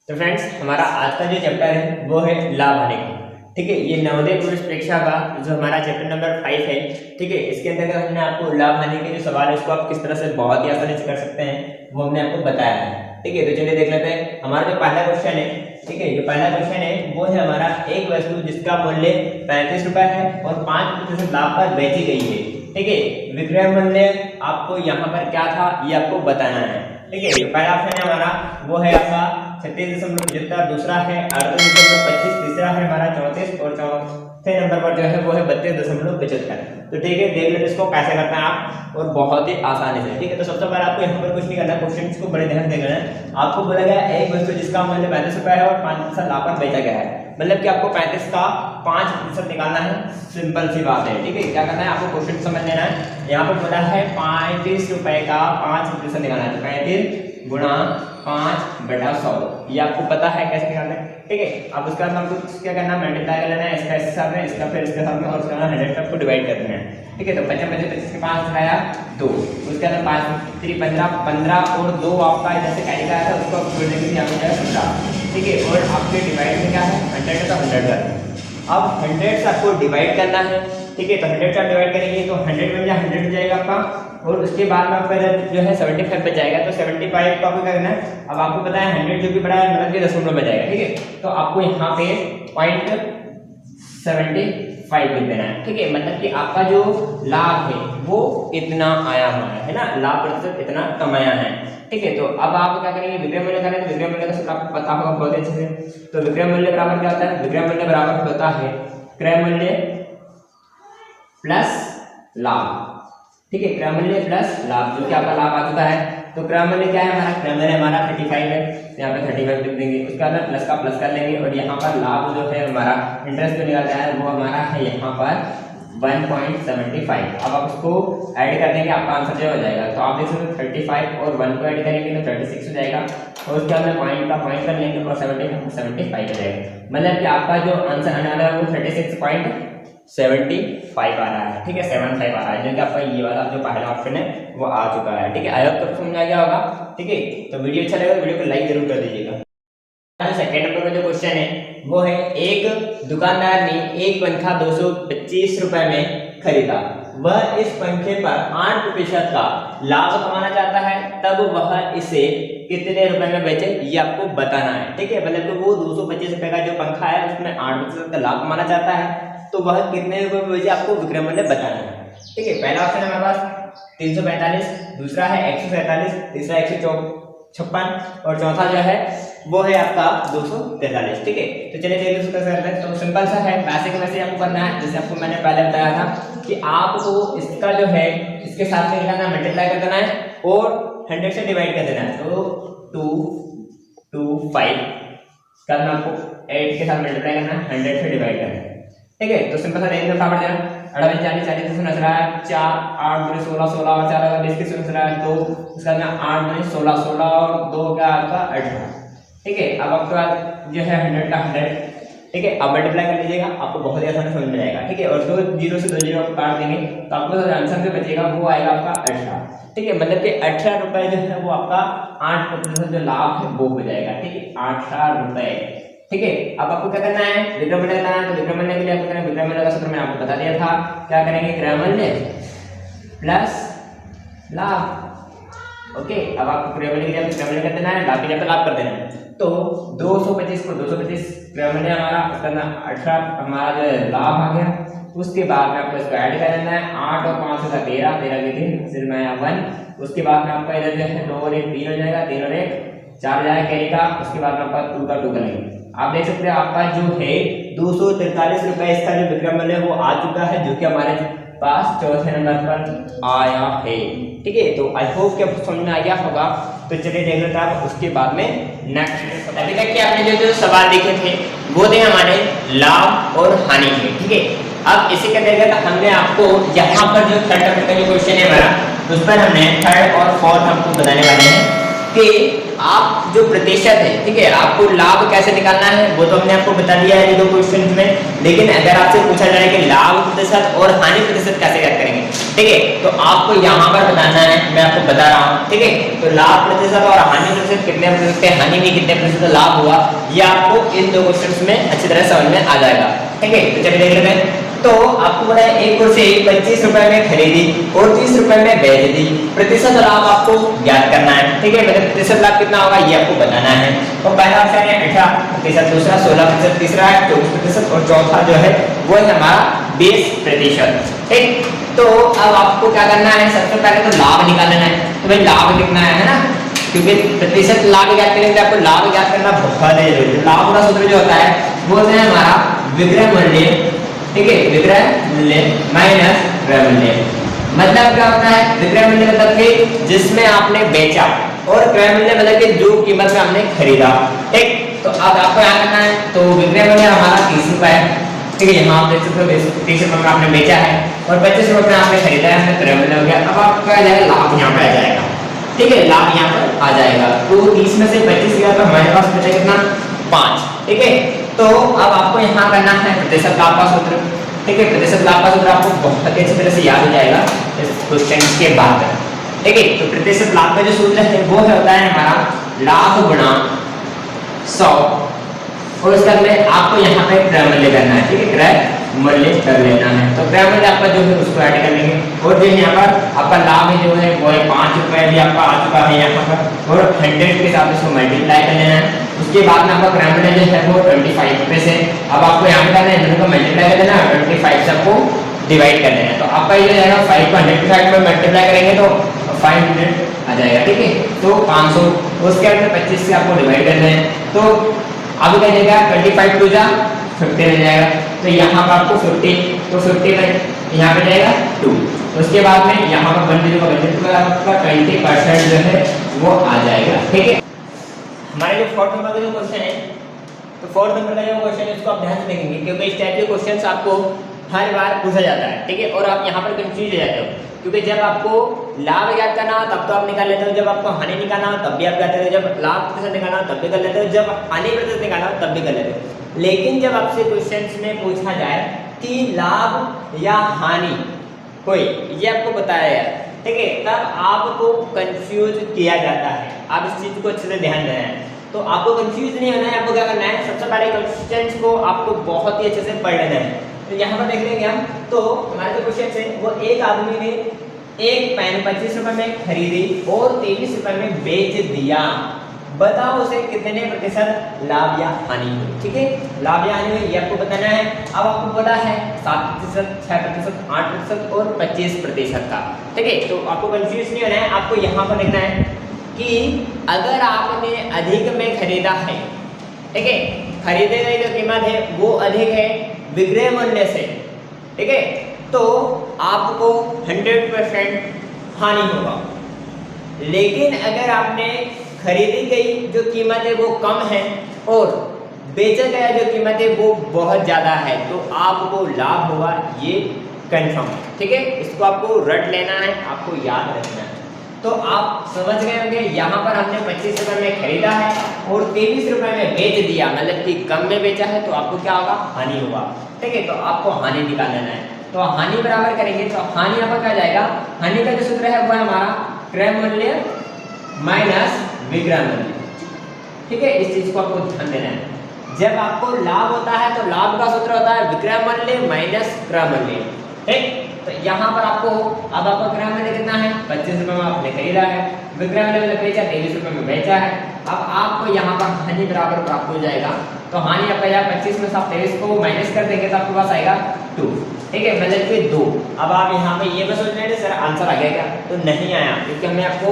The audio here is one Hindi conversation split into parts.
तो फ्रेंड्स, हमारा आज का जो चैप्टर है वो है लाभ हानि का। ठीक है, ये नवोदय पुरुष परीक्षा का जो हमारा चैप्टर नंबर 5 है। ठीक है, इसके अंदर हमने आपको लाभ हानि के जो सवाल है उसको आप किस तरह से बहुत ही आसानी से कर सकते हैं वो हमने आपको बताया है। ठीक है, तो चलिए देख लेते हैं हमारा जो पहला क्वेश्चन है। ठीक है, जो पहला क्वेश्चन है वो है हमारा एक वस्तु जिसका मूल्य 35 रुपए है और 5% लाभ पर बेची गई है। ठीक है, विक्रय मूल्य आपको यहाँ पर क्या था ये आपको बताना है। ठीक है, जो पहला ऑप्शन है हमारा वो है आपका 36.75, दूसरा है 38.25, तीसरा है हमारा 34 और चौथे नंबर पर जो है वो है 32.75। तो ठीक है, देख लेते इसको कैसे करते हैं आप, और बहुत ही आसानी से। ठीक है, तो सबसे पहले आपको यहाँ पर कुछ नहीं करना, क्वेश्चन को बड़े ध्यान से देखना है। आपको बोला गया एक वस्तु जिसका मूल्य 35 रुपए है और 5% लाभ पर बेचा गया है, मतलब कि आपको 35 का 5% निकालना है। सिंपल सी बात है। ठीक है, क्या करना है आपको क्वेश्चन समझ लेना है। यहाँ पर बोला है 35 रुपए का 5% निकालना है, तो 35 गुणा 5/100, ये आपको पता है कैसे निकालना है। ठीक है, अब उसके बाद आपको क्या करना है, मल्टीप्लाई कर लेना है इसका इसके साथ में, इसका फिर इसके साथ में, और उसका 100 को डिवाइड कर देना है। ठीक है, तो 25 के 5 आया 2, उसके अंदर 5 3 15 और 2 आपका इधर से कैरी का आया था, उसको आप जोड़ देंगे यहाँ पे जाएगा 15। ठीक है, और आपके डिवाइड में क्या है 100 का 100 का। अब 100 से आपको डिवाइड करना है। ठीक है, तो 100 से आप डिवाइड करेंगे तो 100 में 100 जाएगा आपका, और उसके बाद में आपका जो है 75 बच जाएगा। तो 75 को आपको क्या करना है, अब आपको पता है 100 जो भी बड़ा है मतलब कि दशमलव में जाएगा। ठीक है, तो आपको यहाँ पे 0.75 लिख देना है। ठीक है, मतलब कि आपका जो लाभ है वो इतना आया हुआ है ना, लाभ प्रतिशत इतना कमाया है। ठीक है, तो अब आप क्या करेंगे, विक्रय मूल्य करेंगे। विक्रय मूल्य का सूत्र आपको पता होगा बहुत अच्छे से। तो विक्रय मूल्य बराबर क्या होता है, विक्रय मूल्य बराबर होता है क्रय मूल्य प्लस लाभ। ठीक है, क्रय मूल्य प्लस लाभ, जो कि आपका लाभ आ चुका है। तो क्रय मूल्य क्या है हमारा, क्रय मूल्य हमारा 35 है, यहाँ पे 35 लिख देंगे। उसके बाद प्लस का प्लस कर लेंगे, और यहाँ पर लाभ जो है हमारा इंटरेस्ट जो निकलता है वो हमारा है यहाँ पर 1.75। अब आप उसको ऐड कर देंगे, आपका आंसर जो हो जाएगा। तो आप देख सकते हो 35 और 1 को ऐड करेंगे तो 36 हो जाएगा, और उसके बाद पॉइंट का पॉइंट कर लेंगे और 75 हो जाएगा। मतलब कि आपका जो आंसर आने वाला है वो 36.75 आ रहा है। ठीक है, 75 आ रहा है, जो कि आपका ये वाला जो पहला ऑप्शन है वो आ चुका है। ठीक है, आई होप तो समझ आ गया होगा। ठीक है, तो वीडियो अच्छा लगा तो वीडियो को लाइक जरूर कर दीजिएगा। सेकेंड नंबर का जो क्वेश्चन है वो है एक दुकानदार ने एक पंखा 225 रुपए में खरीदा, वह इस पंखे पर 8% का लाभ कमाना चाहता है, तब वह इसे कितने रुपए में बेचे ये आपको बताना है। ठीक है, मतलब वो 225 रुपए का जो पंखा है उसमें 8% का लाभ कमाना चाहता है, तो वह कितने रुपए में बेचे आपको विक्रय मूल्य बताना है। ठीक है, पहला ऑप्शन है हमारे पास 345, दूसरा है 147, तीसरा 156 और चौथा जो है वो है आपका 243। ठीक है, तो चलिए देखिए इसको कैसे करते हैं। तो सिंपल सा है, वैसे के वैसे आपको करना है जैसे आपको मैंने पहले बताया था कि आपको इसका जो है इसके साथ में करना है, मल्टीप्लाई कर देना है और 100 से डिवाइड कर देना है। तो 225 का आपको 8 के साथ मल्टीप्लाई करना है, 100 से डिवाइड करना है। ठीक है, तो सिंपल सा देखिए फटाफट देना, 28 40 40 से समझ रहा है 4 8 2 16 16 और 4 अगर 20 की समझ रहा है 2, उसका ना 8 2 16 16 और 2 क्या आपका 18। ठीक है, अब आपके पास जो है 100 का 100। ठीक है, अब मल्टीप्लाई कर लीजिएगा, आपको बहुत ही आसानी समझ में आएगा। ठीक है, और 2 0 से 2 0 आप काट देंगे तो आपको जो आंसर जो बचेगा वो आएगा आपका 18। ठीक है, मतलब कि 18 रुपए जो है वो आपका 8% जो लाभ है वो हो जाएगा। ठीक है, 18 रुपए। ठीक है, अब आपको क्या करना है, विक्रय मूल्य करना है। तो विक्रय मूल्य के लिए आपको करना है, विक्रय मूल्य का सूत्र मैंने आपको बता दिया था, क्या करेंगे, क्रय मूल्य प्लस लाभ। ओके, अब आपको क्रय मूल्य के लिए विक्रय मूल्य कर देना है, लाभ के लिए पे लाभ कर देना है। तो 225 को 225 क्रय मूल्य हमारा, उसका ना 18 हमारा जो है लाभ आ गया। उसके बाद में आपको इसको ऐड कर देना है, 8 और 5 का 13, 13 के 3 फिर में 1। उसके बाद में आपका इधर जो है 2 और 1 3 हो जाएगा, 3 और 1 4 जाएगा कैरी का। उसके बाद में आपका 2 का 2 करेंगे। आप देख सकते हैं आपका जो है 243 रुपए इसका जो विक्रय मूल्य वो आ चुका है, जो कि हमारे पास चौथे नंबर पर आया है। ठीक है, तो आई होप कि आपको समझ में आ गया होगा। तो चलिए देख लेते हैं उसके बाद में नेक्स्ट। अभी तक कि आपने जो सवाल देखे थे वो थे हमारे लाभ और हानि के। ठीक है, अब इसी के अंतर्गत हमने आपको यहाँ पर जो थर्ड नंबर का जो क्वेश्चन है हमारा, उस पर हमने थर्ड और फोर्थ आपको बताने वाले हैं कि आप जो प्रतिशत है, ठीक है, आपको लाभ कैसे निकालना है वो तो हमने आपको बता दिया है 2 क्वेश्चन में। लेकिन अगर आपसे पूछा जाए कि लाभ प्रतिशत और हानि प्रतिशत कैसे ज्ञात करेंगे, ठीक है। तो आपको यहाँ पर बताना है, मैं आपको बता रहा हूँ, ठीक है। तो लाभ प्रतिशत और हानि प्रतिशत कितने प्रतिशत है, हानि में कितने प्रतिशत लाभ हुआ, ये आपको इन दो क्वेश्चंस में अच्छी तरह समझ में आ जाएगा, ठीक है। तो चलिए देख लेते हैं। तो आपको पता है एक कुर्सी 25 रुपए में खरीदी और 30 रुपए में बेच दी, प्रतिशत लाभ आपको ज्ञात करना है, ठीक है। मतलब प्रतिशत लाभ कितना होगा ये आपको बताना है। तो पहला ऑप्शन है 18%, दूसरा 16%, तीसरा है 24% और चौथा जो है वो है हमारा 20%, ठीक। तो अब आपको क्या करना है, सबसे पहले तो लाभ निकालना है। तो भाई लाभ कितना है ना, क्योंकि प्रतिशत लाभ ज्ञात करने के लिए आपको लाभ ज्ञात करना बहुत जरूरी है। लाभ का सूत्र जो होता है वो होता है हमारा विक्रय मूल्य, ठीक है, विक्रय मूल्य माइनस क्रय मूल्य। मतलब क्या होता है, विक्रय मूल्य मतलब कि जिसमें आपने बेचा और क्रय मूल्य मतलब कि जो कीमत में हमने खरीदा, ठीक। तो अब आपको यहाँ करना है, तो विक्रय मूल्य हमारा 30 रुपए है, ठीक है। यहाँ आप देख सकते हो 30 रुपए में आपने बेचा है और 25 रुपए में आपने खरीदा है, हमने क्रय मूल्य हो गया। अब आपका जाएगा लाभ यहाँ पे आ जाएगा, ठीक है, लाभ यहाँ पर आ जाएगा। तो 30 में से 25 गया तो हमारे पास बचा कितना, 5, ठीक है। तो अब आपको यहाँ करना है प्रतिशत लाभ का सूत्र, ठीक है। प्रतिशत लाभ का सूत्र आपको बहुत अच्छी तरह से याद हो जाएगा इस क्वेश्चन के बाद, ठीक है। तो प्रतिशत लाभ का जो सूत्र है वो होता है हमारा लाभ गुणा 100 और उसके बाद आपको यहाँ पे क्रय मूल्य करना है, ठीक है, क्रय मूल्य कर लेना है। तो क्रय मूल्य आपका जो है उसको ऐड कर लेंगे और जो यहाँ पर आपका लाभ है जो है वो है 5 रुपए भी आपका आ चुका है यहाँ पर, और 100 के साथ इसको मल्टीप्लाई कर लेना है। उसके बाद में आपका क्रय मूल्य जो है वो 25 रुपए से, अब आपको यहाँ पे करना है इनको मल्टीप्लाई कर देना, 25 से आपको डिवाइड कर देना है। तो आपका ये जाएगा 5 को 105 में मल्टीप्लाई करेंगे तो 500 आ जाएगा, ठीक है। तो 500 उसके बाद 25 से आपको डिवाइड करना है, तो अब क्या जाएगा 25 टू जा 50 हो जाएगा। तो यहाँ पर आपको 50, तो 50 में यहाँ पे जाएगा 2, उसके बाद में यहाँ पर 1 का आपका 20% जो है वो आ जाएगा, ठीक है। हमारे जो 4th नंबर का जो क्वेश्चन है, तो 4th नंबर का जो क्वेश्चन है उसको आप ध्यान से देखेंगे क्योंकि इस टाइप के क्वेश्चंस आपको हर बार पूछा जाता है, ठीक है। और आप यहाँ पर कंफ्यूज हो जाते हो क्योंकि जब आपको लाभ ज्ञात करना हो तब तो आप निकाल लेते हो, जब आपको हानि निकालना हो तब भी आप करते हो, जब लाभ प्रतिशत निकालना हो तब भी कर लेते हो, जब हानि प्रतिशत निकालना हो तब भी कर लेते हो। लेकिन जब आपसे क्वेश्चंस में पूछा जाए कि लाभ या हानि कोई ये आपको बताया है, ठीक है, तब आपको कंफ्यूज किया जाता है। आप इस चीज को अच्छे से ध्यान देना है। तो आपको कंफ्यूज नहीं होना है, आपको क्या करना है, सबसे पहले क्वेश्चंस को आपको बहुत ही अच्छे से पढ़ लेना है। तो यहाँ पर देख लेंगे हम, तो हमारे जो क्वेश्चन है वो एक आदमी ने एक पेन 25 रुपए में खरीदी और 23 रुपए में बेच दिया, बताओ उसे कितने प्रतिशत लाभ या हानि हुई, ठीक है। लाभ या हानि हुई ये आपको बताना है। अब आपको बोला है 7%, 6%, 8% और 25% का, ठीक है। तो आपको कंफ्यूज नहीं होना है, आपको यहाँ पर लिखना है कि अगर आपने अधिक में खरीदा है, ठीक है, खरीदे गई जो कीमत है वो अधिक है विक्रय मूल्य से, ठीक है, तो आपको 100% हानि होगा। लेकिन अगर आपने खरीदी गई जो कीमत है वो कम है और बेचा गया जो कीमत है वो बहुत ज़्यादा है तो आपको लाभ होगा, ये कंफर्म है, ठीक है। इसको आपको रट लेना है, आपको याद रखना है। तो आप समझ गए होंगे, यहाँ पर हमने 25 रुपए में खरीदा है और 23 रुपए में बेच दिया, मतलब कि कम में बेचा है तो आपको क्या होगा, हानि होगा, ठीक है। तो आपको हानि निकाल लेना है। तो हानि बराबर करेंगे तो हानि यहाँ पर क्या जाएगा, हानि का जो सूत्र है वो है हमारा क्रय मूल्य माइनस विक्रय मूल्य, ठीक है। इस चीज को आपको ध्यान देना है। जब आपको लाभ होता है तो लाभ का सूत्र होता है विक्रय मूल्य माइनस क्रय मूल्य, ठीक। तो यहाँ पर आपको अब आपका क्रय मूल्य कितना है, 25 रुपए में आपने खरीदा है, विक्रय मूल्य में बेचा 23 रुपए में बेचा है। अब आपको यहाँ पर हानि बराबर प्राप्त हो जाएगा। तो हानि आपका यहाँ 25 में से आप 23 को माइनस कर देंगे तो आपके पास आएगा 2, ठीक है, मतलब कि 2। अब आप यहाँ पे ये सोच रहे थे सर आंसर आ गया क्या, तो नहीं आया, क्योंकि हमें आपको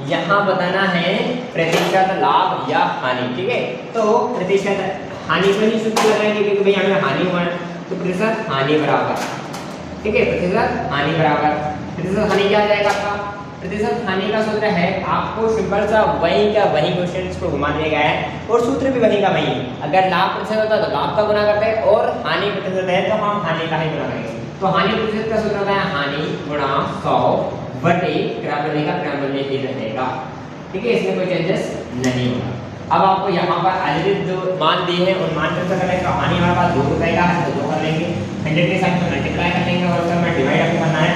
यहाँ बताना है प्रतिशत लाभ या हानि, ठीक है। तो प्रतिशत हानि को ही सूत्र कर रहे हैं क्योंकि भाई हमें हानि हुआ है, तो प्रतिशत हानि बराबर, ठीक है, प्रतिशत हानि बराबर प्रतिशत हानि क्या आ जाएगा आपका, प्रतिशत हानि का सूत्र है, आपको सिंपल सा वही का वही क्वेश्चन को घुमा दिया गया है और सूत्र भी वही का वही है। अगर लाभ प्रतिशत होता है तो लाभ का गुना करते हैं और हानि प्रतिशत है तो हम हानि का ही गुना करेंगे। तो हानि प्रतिशत का सूत्र होता है हानि गुणा 100 बटे क्रय मूल्य का क्रय मूल्य ही रहेगा, ठीक है, इसमें कोई चेंजेस नहीं होगा। अब आपको यहाँ पर ऑलरेडी जो मान दिए हैं उन मान पर करना है। तो हानि हमारे पास 2 रुपये का है तो 2 कर लेंगे, 100 के साथ मल्टीप्लाई कर लेंगे और उसका हमें डिवाइड आपको करना है।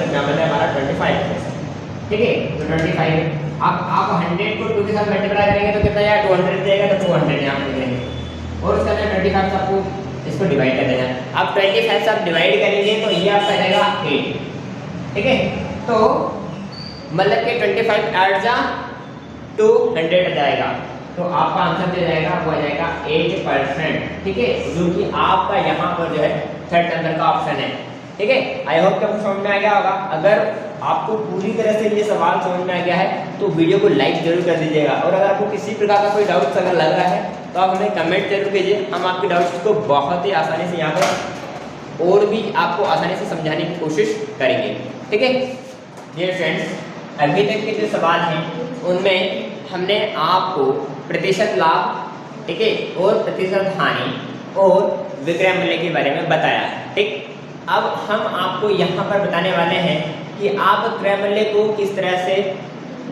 ग्रामर है हमारा 25, ठीक है। तो 25 अब आप 100 को 2 के साथ मल्टीप्लाई करेंगे तो कितना आएगा, 200 जाएगा, तो 200 यहाँ पे लिखेंगे और उसका 25 से आपको इसको डिवाइड कर देना है। अब 25 से आप डिवाइड करेंगे तो ये आपका जाएगा 8, ठीक है। तो मतलब कि 25 ऐड जा 200 आ जाएगा, तो आपका आंसर जो जाएगा वो आ जाएगा 8%, ठीक है, जो कि आपका यहाँ पर जो है थर्ड नंबर का ऑप्शन है, ठीक है। आई होप कि आपको समझ में आ गया होगा। अगर आपको पूरी तरह से ये सवाल समझ में आ गया है तो वीडियो को लाइक जरूर कर दीजिएगा और अगर आपको किसी प्रकार का कोई डाउट्स अगर लग रहा है तो आप हमें कमेंट जरूर कीजिए, हम आपके डाउट्स को बहुत ही आसानी से यहाँ पर और भी आपको आसानी से समझाने की कोशिश करेंगे, ठीक है। डियर फ्रेंड्स, अभी तक के जो सवाल हैं उनमें हमने आपको प्रतिशत लाभ, ठीक है, और प्रतिशत हानि और विक्रय मूल्य के बारे में बताया, ठीक। अब हम आपको यहाँ पर बताने वाले हैं कि आप क्रय मूल्य को किस तरह से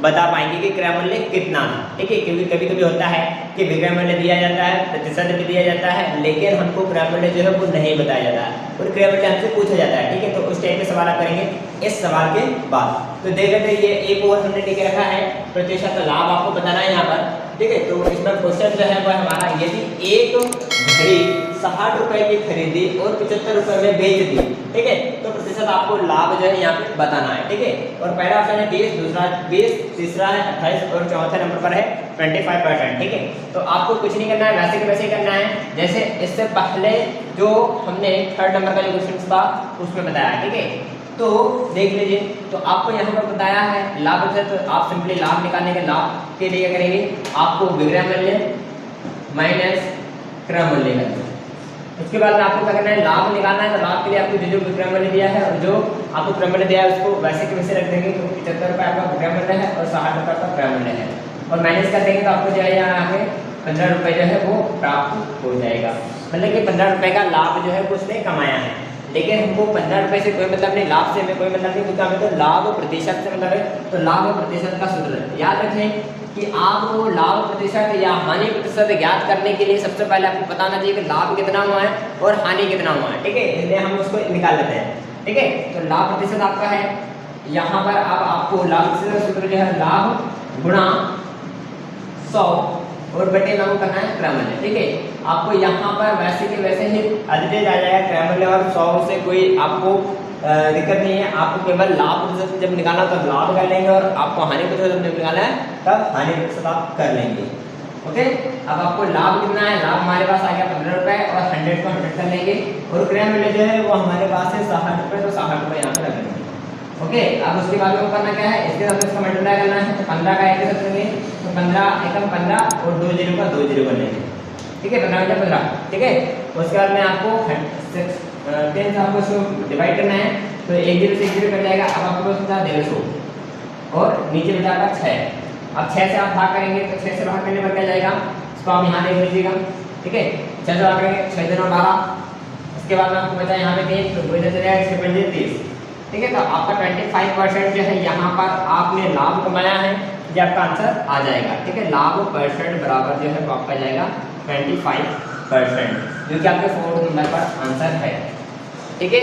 बता पाएंगे कि क्रय मूल्य कितना है, ठीक है। क्योंकि कभी कभी होता है कि विक्रय मूल्य दिया जाता है, प्रतिशत भी दिया जाता है, लेकिन हमको क्रय मूल्य जो है वो नहीं बताया जाता है और क्रय मूल्य हमसे पूछा जाता है, ठीक है। तो उस टाइप के सवाल आप करेंगे इस सवाल के बाद। तो देख लेते ये एक और हमने लिख रखा है प्रतिशत लाभ आपको बताना है यहाँ पर, ठीक है। तो इसमें क्वेश्चन जो है वो हमारा, यदि एक घड़ी 60 रुपए की खरीदी और 75 रुपए में बेच दी, ठीक है, तो प्रतिशत आपको लाभ जो है यहाँ पे बताना है, ठीक है। और पहला ऑप्शन है 30, दूसरा 20, तीसरा है 28 और चौथे नंबर पर है 25%, ठीक है। तो आपको कुछ नहीं करना है, वैसे के वैसे करना है जैसे इससे पहले जो हमने थर्ड नंबर का जो क्वेश्चन था उसमें बताया, ठीक है। तो देख लीजिए, तो आपको यहाँ पर बताया है लाभ प्रतिशत, तो आप सिंपली लाभ निकालने के लाभ के लिए करेंगे, आपको विक्रय मूल्य माइनस क्रय मूल्य करना है। उसके बाद आपको क्या करना है, लाभ निकालना है। तो लाभ के लिए आपको जो विक्रय मूल्य दिया है और जो आपको क्रय मूल्य दिया है उसको वैसे के वैसे रख देंगे। तो 75 रुपये आपका विक्रय मूल्य है और 60 रुपये आपका क्रय मूल्य है और माइनस कर देंगे तो आपको जो है यहाँ पे 15 रुपये जो है वो प्राप्त हो जाएगा। मतलब कि 15 रुपये का लाभ जो है वो उसने कमाया है, लेकिन हमको 15 रुपये से कोई मतलब नहीं, लाभ से हमें कोई मतलब नहीं, क्योंकि हमें तो लाभ प्रतिशत से मतलब है। तो लाभ प्रतिशत का सूत्र याद रखें कि आपको लाभ प्रतिशत या हानि प्रतिशत ज्ञात करने के लिए सबसे पहले आपको बताना चाहिए कि लाभ कितना हुआ है और हानि कितना हुआ है, ठीक है। इसलिए हम उसको निकाल लेते हैं, ठीक है। तो लाभ प्रतिशत आपका है यहाँ पर, अब आपको लाभ प्रतिशत सूत्र जो है लाभ गुणा 100 और बटे लागू करना है क्रय मूल्य, ठीक है। आपको यहाँ पर वैसे के वैसे ही एडिटेड आ जाएगा क्रय मूल्य और 100 से कोई आपको दिक्कत नहीं है। आपको केवल लाभ प्रतिशत जब निकालना तब लाभ कर लेंगे और आपको हानि प्रतिशत जब निकालना है तब हानि प्रतिशत आप कर लेंगे, ओके। अब आपको लाभ कितना है, लाभ हमारे पास आ गया 15 रुपये और 100 को 100 कर लेंगे और क्रय मूल्य जो है वो हमारे पास है 60 रुपये, तो 60 रुपये यहाँ पर रख लेंगे, ओके। अब उसके बाद में करना क्या है, इसके साथ इसका मल्टीप्लाई करना है। तो 15 का 1 के साथ करेंगे तो 15 एकम 15 और 2 जीरो का 2 जीरो कर लेंगे, ठीक है। 15 ठीक है। उसके बाद में आपको 10 से आपको इसको डिवाइड करना है तो 1 जीरो से 1 जीरो कट जाएगा। अब आपके पास बचा 150 और नीचे बचाएगा 6। अब 6 से आप भाग करेंगे तो 6 से भाग करने पर क्या जाएगा, इसको आप यहाँ देख लीजिएगा, ठीक है। 6 से भाग करेंगे 6 दिनों 12, उसके बाद में आपको बचा यहाँ पे 3, तो 2 चले जाएगा, 6 पंजे 30, ठीक है। तो आपका 25% जो है यहाँ पर आपने लाभ कमाया है, ये आपका आंसर आ जाएगा, ठीक है। लाभ परसेंट बराबर जो है वो आपका जाएगा 25%, जो कि आपके 4 नंबर पर आंसर है, ठीक है।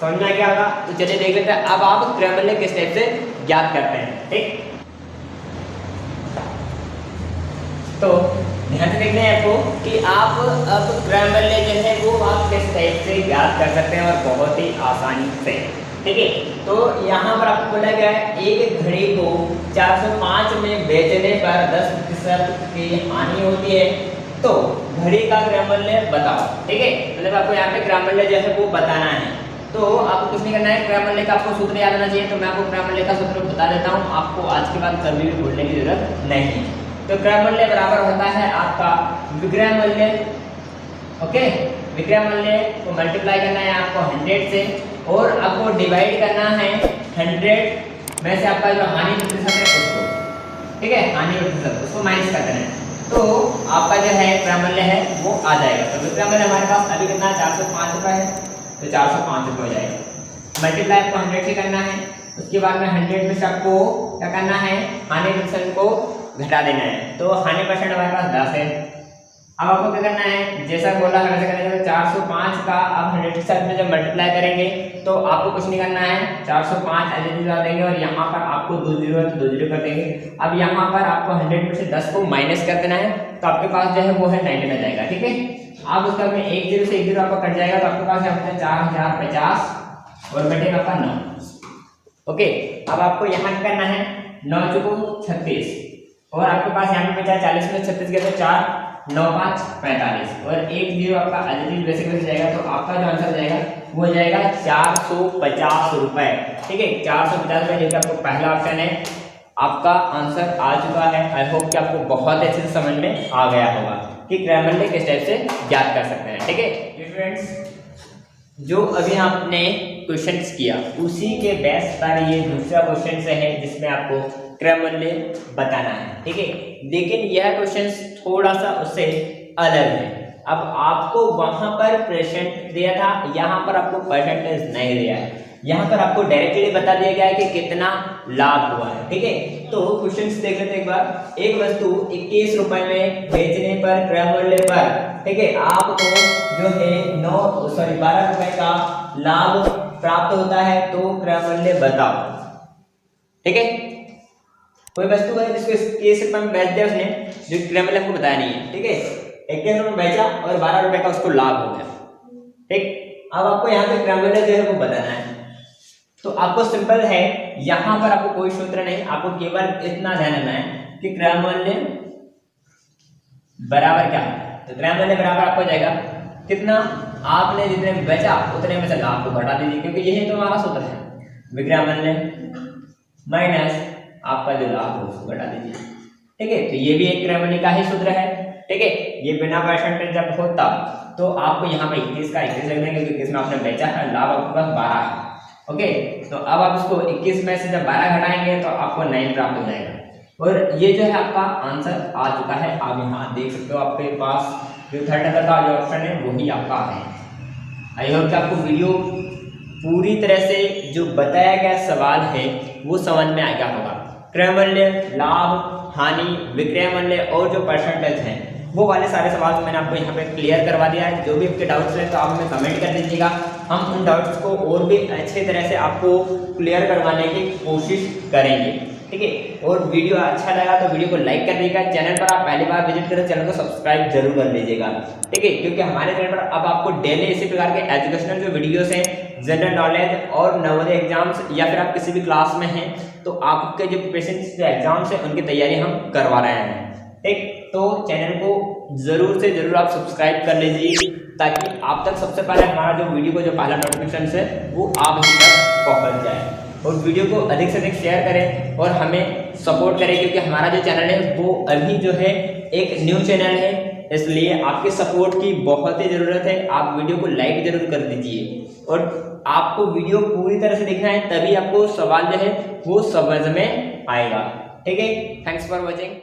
समझ में आ गया होगा। तो चलिए देख लेते हैं अब आप क्रय मूल्य किस टाइप से ज्ञात करते हैं, ठीक। तो ध्यान से देखना है आपको कि आप अब क्रय मूल्य जो है वो आप किस टाइप से ज्ञात कर सकते हैं और बहुत ही आसानी से, ठीक है। तो यहाँ पर आपको बोला गया है एक घड़ी को 405 में बेचने पर 10% की हानि होती है, तो घड़ी का क्रय मूल्य बताओ, ठीक है। मतलब आपको यहाँ पे क्रय मूल्य जो है वो बताना है। तो आपको कुछ नहीं करना है, क्रय मूल्य का आपको सूत्र याद आना चाहिए। तो मैं आपको क्रय मूल्य का सूत्र बता देता हूँ, आपको आज के बाद कभी भी भूलने की जरूरत नहीं है। तो क्रय मूल्य बराबर होता है आपका विक्रय मूल्य, ओके। विक्रय मूल्य को मल्टीप्लाई करना है आपको 100 से और आपको डिवाइड करना है 100 में से आपका जो हानि प्रतिशत है उसको, ठीक है, हानि प्रतिशत उसको माइनस कर देना है। तो आपका जो है क्रय मूल्य है वो आ जाएगा। तो विक्रय मूल्य हमारे पास अभी कितना है, 405 रुपये है, तो 405 रुपये हो जाएगा। मल्टीप्लाई आपको 100 से करना है, उसके बाद में 100 में से आपको क्या करना है, हानि प्रतिशत को घटा देना है। तो 100% हमारे पास 10 है। अब आपको क्या करना है, जैसा बोला है वैसे करना है। 405 का आप 100 के साथ में जब मल्टीप्लाई करेंगे तो आपको कुछ नहीं करना है, 405 एज इट इज डाल देंगे और यहाँ पर आपको 2 जीरो है तो 2 जीरो कर देंगे। अब यहाँ पर आपको 100 में से 10 को माइनस कर देना है तो आपके पास जो है वो है 90 आ जाएगा। ठीक है, आप उसका में 1 जीरो से 1 जीरो आपका कट जाएगा तो आपके पास है 4050 और बटेगा आपका 9। ओके, अब आपको यहाँ करना है 9 चौको 36 और आपके पास यहाँ पे बचा 40 में 36 गया तो 4 9 5 45 और 1 जीरो आपका एडिटिव वैसे कैसे जाएगा तो आपका जो आंसर जाएगा वो हो जाएगा 450 रुपए। ठीक है, 450 रुपए जैसे आपको पहला ऑप्शन है आपका आंसर आ चुका है। आई होप कि आपको बहुत अच्छे से समझ में आ गया होगा कि क्रैमरले किस टाइप से ज्ञात कर सकते हैं। ठीक है स्टूडेंट्स, जो अभी आपने क्वेश्चंस किया उसी के बेस पर ये दूसरा क्वेश्चन है जिसमें आपको क्रैमरले बताना है। ठीक है, लेकिन यह क्वेश्चन थोड़ा सा उससे अलग है। अब आपको वहां पर परसेंट दिया था, यहाँ पर आपको परसेंटेज नहीं दिया है। यहाँ पर आपको डायरेक्टली बता दिया गया है कि कितना लाभ हुआ है। ठीक है, तो क्वेश्चन देख लेते एक बार। एक वस्तु 21 रुपए में बेचने पर क्रैमरले पर, ठीक है, आपको जो है 12 रुपए का लाभ प्राप्त होता है तो क्रैमरले बताओ। ठीक है, कोई वस्तु है जिसको 21 रुपए में बेच दिया उसने, जो क्रैमरले हमको बताया नहीं है। ठीक है, 21 रुपए में बेचा और 12 रुपए का उसको लाभ हो गया। ठीक, अब आपको यहाँ पे क्रैमरले जो है वो बताना है। तो आपको सिंपल है, यहाँ पर आपको कोई सूत्र नहीं, आपको केवल इतना ध्यान रखना है कि क्रैमरले बराबर क्या है। तो क्रैमरले बराबर आपको जाएगा कितना, आपने जितने बेचा उतने में से लाभ को घटा दीजिए, क्योंकि यही तो हमारा सूत्र है। विक्रैमरले माइनस आपका जो लाभ है उसको घटा दीजिए। ठीक है, तो ये भी एक क्रैमरले का ही सूत्र है। ठीक है, ये बिना परसेंटेज जब होता तो आपको यहाँ पे 21 का 21 रख देंगे क्योंकि इसमें आपने बेचा है, लाभ आपके पास 12 है। ओके, तो अब आप इसको 21 में से जब 12 घटाएंगे तो आपको 9 प्राप्त हो जाएगा और ये जो है आपका आंसर आ चुका है। आप यहाँ देख सकते हो आपके पास जो थर्ड नंबर का जो ऑप्शन है वही आपका है। आई होप कि आपको वीडियो पूरी तरह से जो बताया गया सवाल है वो समझ में आ गया होगा। क्रैमरले, लाभ, हानि, विक्रयमूल्य और जो परसेंटेज हैं वो वाले सारे सवाल तो मैंने आपको यहाँ पे क्लियर करवा दिया है। जो भी आपके डाउट्स हैं तो आप हमें कमेंट कर दीजिएगा, हम उन डाउट्स को और भी अच्छे तरह से आपको क्लियर करवाने की कोशिश करेंगे। ठीक है, और वीडियो अच्छा लगा तो वीडियो को लाइक कर दीजिएगा। चैनल पर आप पहली बार विजिट करें, चैनल को सब्सक्राइब जरूर कर लीजिएगा। ठीक है, क्योंकि हमारे चैनल पर अब आपको डेली इसी प्रकार के एजुकेशनल जो वीडियोस हैं, जनरल नॉलेज और नवोदय एग्जाम्स या फिर आप किसी भी क्लास में हैं तो आपके जो प्रेजेंट जो एग्जाम्स हैं उनकी तैयारी हम करवा रहे हैं। ठीक, तो चैनल को जरूर से जरूर आप सब्सक्राइब कर लीजिए ताकि आप तक सबसे पहले हमारा जो वीडियो को जो पहला नोटिफिकेशन है वो आप ही तक पहुंच जाए। और वीडियो को अधिक से अधिक शेयर करें और हमें सपोर्ट करें, क्योंकि हमारा जो चैनल है वो अभी जो है एक न्यू चैनल है, इसलिए आपके सपोर्ट की बहुत ही ज़रूरत है। आप वीडियो को लाइक जरूर कर दीजिए और आपको वीडियो पूरी तरह से देखना है, तभी आपको सवाल जो है वो समझ में आएगा। ठीक है, थैंक्स फॉर वॉचिंग।